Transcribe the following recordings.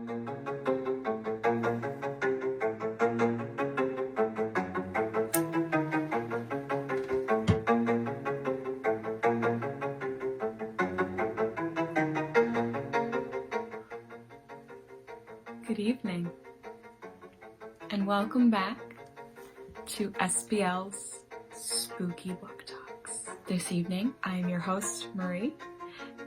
Good evening, and welcome back to SBL's Spooky Book Talks. This evening, I am your host, Marie,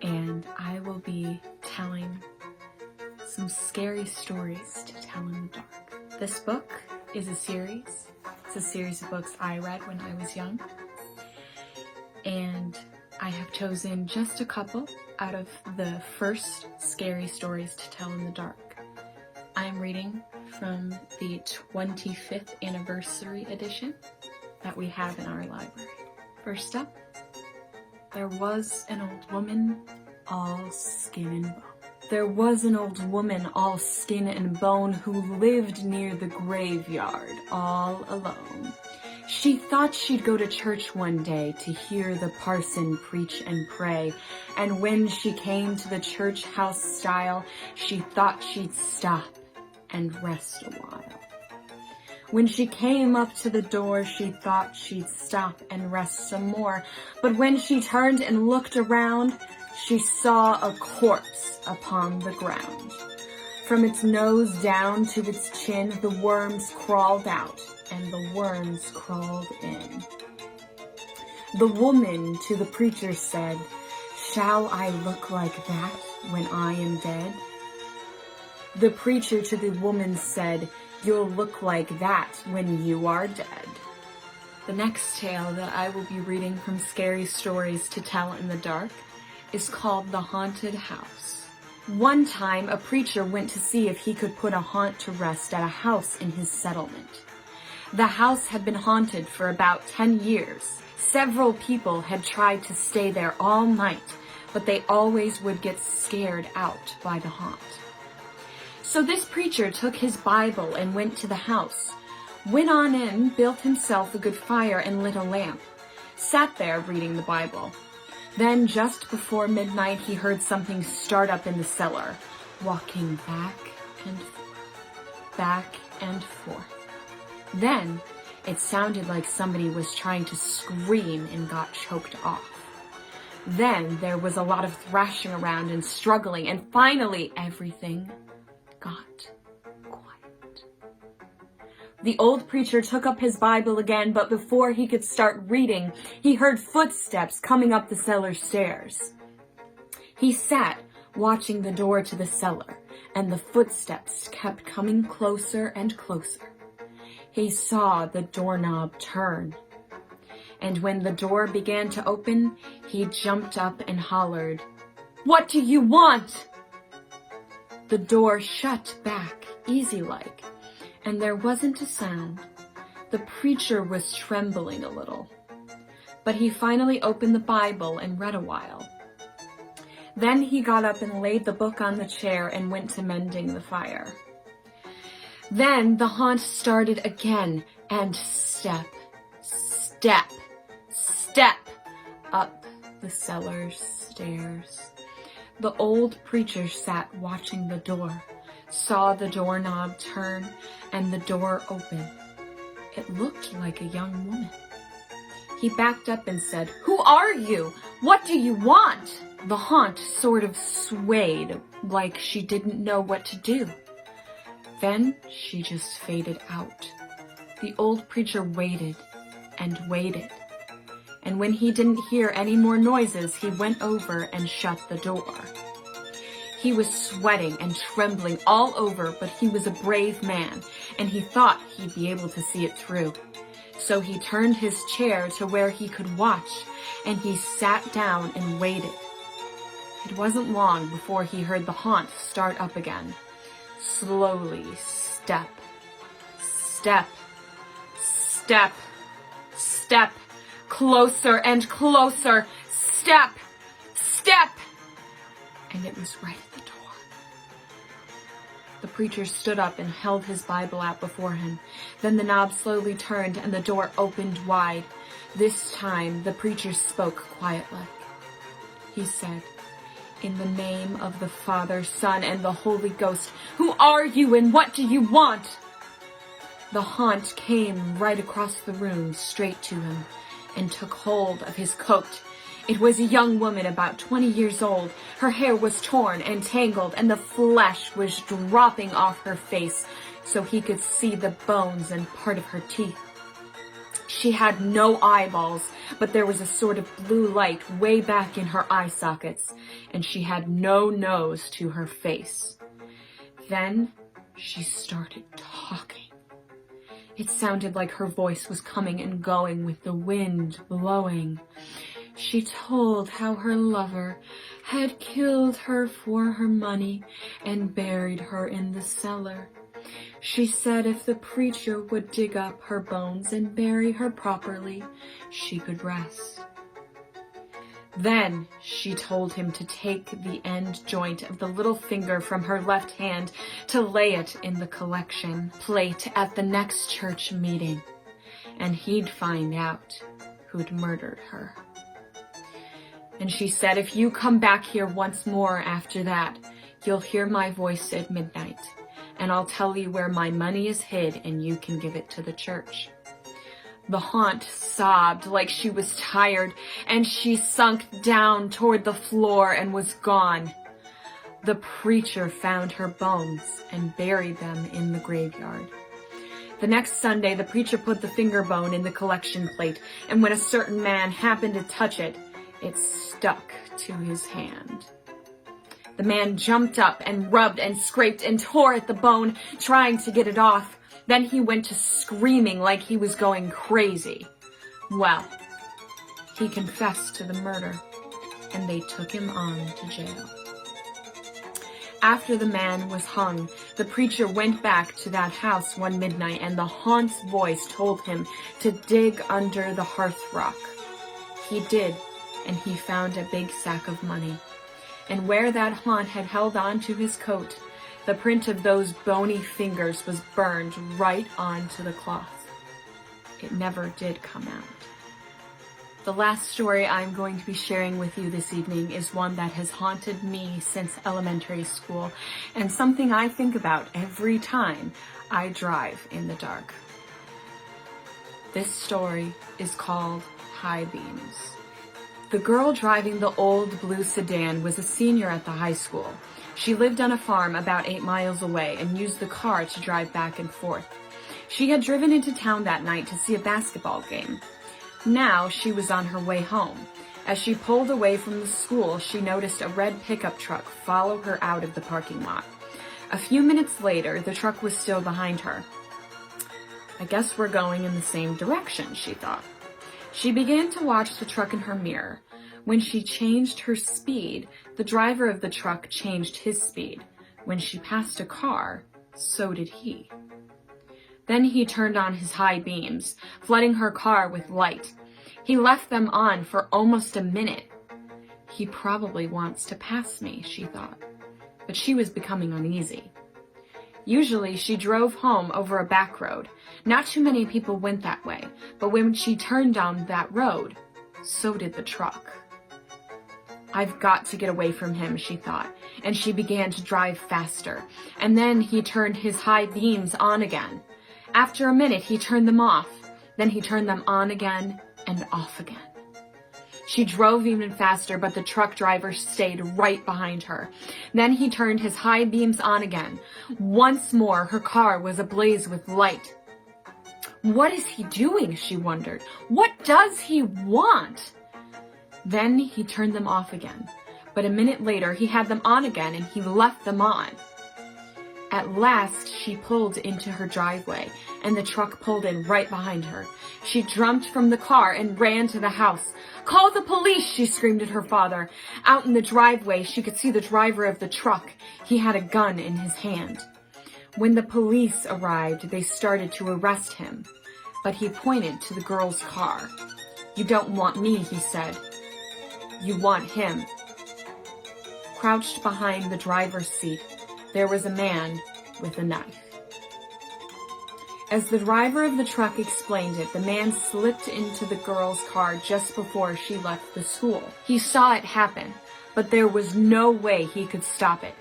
and I will be telling some scary stories to tell in the dark. This book is a series. It's a series of books I read when I was young, and I have chosen just a couple out of the first scary stories to tell in the dark. I'm reading from the 25th anniversary edition that we have in our library. First up, there was an old woman, all skin and bone. There was an old woman, all skin and bone, who lived near the graveyard, all alone. She thought she'd go to church one day to hear the parson preach and pray, and when she came to the church house stile, she thought she'd stop and rest a while. When she came up to the door, she thought she'd stop and rest some more, but when she turned and looked around, she saw a corpse upon the ground. From its nose down to its chin, the worms crawled out, and the worms crawled in. The woman to the preacher said, "Shall I look like that when I am dead?" The preacher to the woman said, "You'll look like that when you are dead." The next tale that I will be reading from Scary Stories to Tell in the Dark is called The Haunted House. One time, a preacher went to see if he could put a haunt to rest at a house in his settlement. The house had been haunted for about 10 years. Several people had tried to stay there all night, but they always would get scared out by the haunt. So this preacher took his Bible and went to the house, went on in, built himself a good fire and lit a lamp, sat there reading the Bible. Then just before midnight, he heard something start up in the cellar, walking back and forth, back and forth. Then it sounded like somebody was trying to scream and got choked off. Then there was a lot of thrashing around and struggling, and finally everything got quiet. The old preacher took up his Bible again, but before he could start reading, he heard footsteps coming up the cellar stairs. He sat watching the door to the cellar, and the footsteps kept coming closer and closer. He saw the doorknob turn, and when the door began to open, he jumped up and hollered, "What do you want?" The door shut back, easy-like, and there wasn't a sound. The preacher was trembling a little, but he finally opened the Bible and read a while. Then he got up and laid the book on the chair and went to mending the fire. Then the haunt started again, and step, step, step up the cellar stairs. The old preacher sat watching the door, saw the doorknob turn, and the door open. It looked like a young woman. He backed up and said, "Who are you? What do you want?" The haunt sort of swayed, like she didn't know what to do. Then she just faded out. The old preacher waited and waited. And when he didn't hear any more noises, he went over and shut the door. He was sweating and trembling all over, but he was a brave man, and he thought he'd be able to see it through. So he turned his chair to where he could watch, and he sat down and waited. It wasn't long before he heard the haunt start up again. Slowly, step, step, step, step, closer and closer, step, step, and it was right at the door. The preacher stood up and held his Bible out before him. Then the knob slowly turned and the door opened wide. This time the preacher spoke quietly. He said, In the name of the Father, Son, and the Holy Ghost, who are you and what do you want? The haunt came right across the room, straight to him, and took hold of his coat. It was a young woman about 20 years old. Her hair was torn and tangled, and the flesh was dropping off her face, so he could see the bones and part of her teeth. She had no eyeballs, but there was a sort of blue light way back in her eye sockets, and she had no nose to her face. Then she started talking. It sounded like her voice was coming and going with the wind blowing. She told how her lover had killed her for her money and buried her in the cellar. She said if the preacher would dig up her bones and bury her properly, she could rest. Then she told him to take the end joint of the little finger from her left hand to lay it in the collection plate at the next church meeting, and he'd find out who'd murdered her. And she said, if you come back here once more after that, you'll hear my voice at midnight, and I'll tell you where my money is hid and you can give it to the church. The haunt sobbed like she was tired, and she sunk down toward the floor and was gone. The preacher found her bones and buried them in the graveyard. The next Sunday, the preacher put the finger bone in the collection plate, and when a certain man happened to touch it, it stuck to his hand. The man jumped up and rubbed and scraped and tore at the bone, trying to get it off. Then he went to screaming like he was going crazy. Well, he confessed to the murder, and they took him on to jail. After the man was hung, the preacher went back to that house one midnight, and the haunt's voice told him to dig under the hearth rock. He did, and he found a big sack of money. And where that haunt had held on to his coat, the print of those bony fingers was burned right onto the cloth. It never did come out. The last story I'm going to be sharing with you this evening is one that has haunted me since elementary school, and something I think about every time I drive in the dark. This story is called High Beams. The girl driving the old blue sedan was a senior at the high school. She lived on a farm about 8 miles away and used the car to drive back and forth. She had driven into town that night to see a basketball game. Now she was on her way home. As she pulled away from the school, she noticed a red pickup truck follow her out of the parking lot. A few minutes later, the truck was still behind her. I guess we're going in the same direction, she thought. She began to watch the truck in her mirror. When she changed her speed, the driver of the truck changed his speed. When she passed a car, so did he. Then he turned on his high beams, flooding her car with light. He left them on for almost a minute. He probably wants to pass me, she thought, but she was becoming uneasy. Usually she drove home over a back road. Not too many people went that way, but when she turned down that road, so did the truck. I've got to get away from him, she thought, and she began to drive faster. And then he turned his high beams on again. After a minute, he turned them off. Then he turned them on again and off again. She drove even faster, but the truck driver stayed right behind her. Then he turned his high beams on again. Once more, her car was ablaze with light. What is he doing? She wondered. What does he want? Then he turned them off again. But a minute later, he had them on again and he left them on. At last, she pulled into her driveway, and the truck pulled in right behind her. She jumped from the car and ran to the house. "Call the police!" she screamed at her father. Out in the driveway, she could see the driver of the truck. He had a gun in his hand. When the police arrived, they started to arrest him, but he pointed to the girl's car. "You don't want me," he said. "You want him." Crouched behind the driver's seat, there was a man with a knife. As the driver of the truck explained it, the man slipped into the girl's car just before she left the school. He saw it happen. but there was no way he could stop it.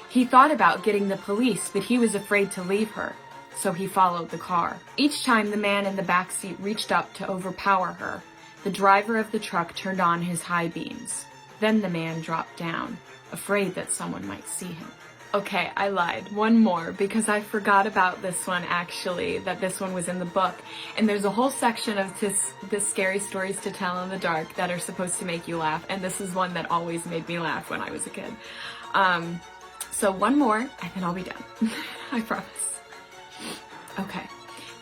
He thought about getting the police, but he was afraid to leave her, so he followed the car. Each time the man in the back seat reached up to overpower her, the driver of the truck turned on his high beams. Then the man dropped down, afraid that someone might see him. Okay, I lied. One more, because I forgot about this one actually, that this one was in the book. And there's a whole section of this scary stories to tell in the dark that are supposed to make you laugh, and this is one that always made me laugh when I was a kid. So one more, and then I'll be done. I promise. Okay,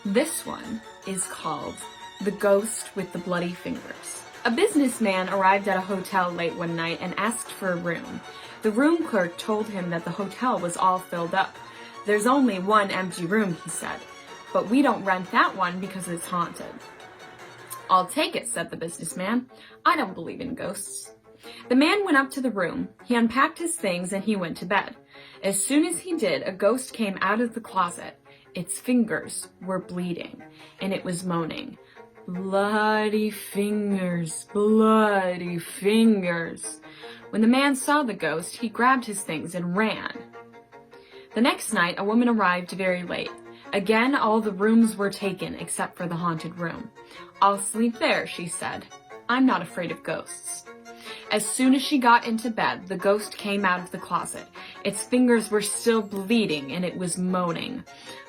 this one is called The Ghost with the Bloody Fingers. A businessman arrived at a hotel late one night and asked for a room. The room clerk told him that the hotel was all filled up. There's only one empty room, he said, but we don't rent that one because it's haunted. I'll take it, said the businessman. I don't believe in ghosts. The man went up to the room, he unpacked his things, and he went to bed. As soon as he did, a ghost came out of the closet. Its fingers were bleeding, and it was moaning, "Bloody fingers, bloody fingers." When the man saw the ghost, he grabbed his things and ran. The next night, a woman arrived very late. Again, all the rooms were taken except for the haunted room. "I'll sleep there," she said. "I'm not afraid of ghosts." As soon as she got into bed, the ghost came out of the closet. Its fingers were still bleeding, and it was moaning,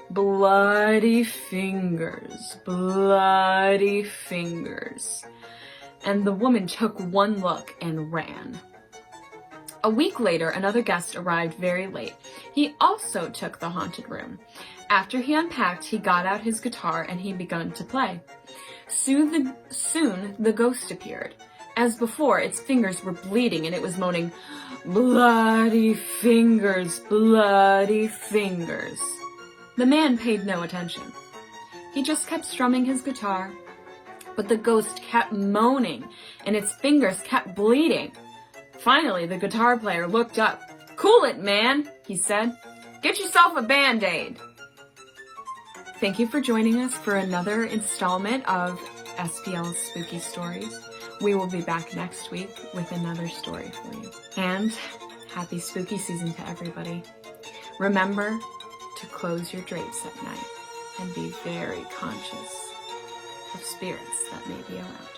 "Bloody fingers, bloody fingers." And the woman took one look and ran. A week later, another guest arrived very late. He also took the haunted room. After he unpacked, he got out his guitar and he began to play. Soon the ghost appeared. As before, its fingers were bleeding and it was moaning, "Bloody fingers, bloody fingers." The man paid no attention. He just kept strumming his guitar, but the ghost kept moaning and its fingers kept bleeding. Finally, the guitar player looked up. "Cool it, man," he said. "Get yourself a Band-Aid." Thank you for joining us for another installment of SPL's Spooky Stories. We will be back next week with another story for you. And happy spooky season to everybody. Remember to close your drapes at night and be very conscious of spirits that may be around.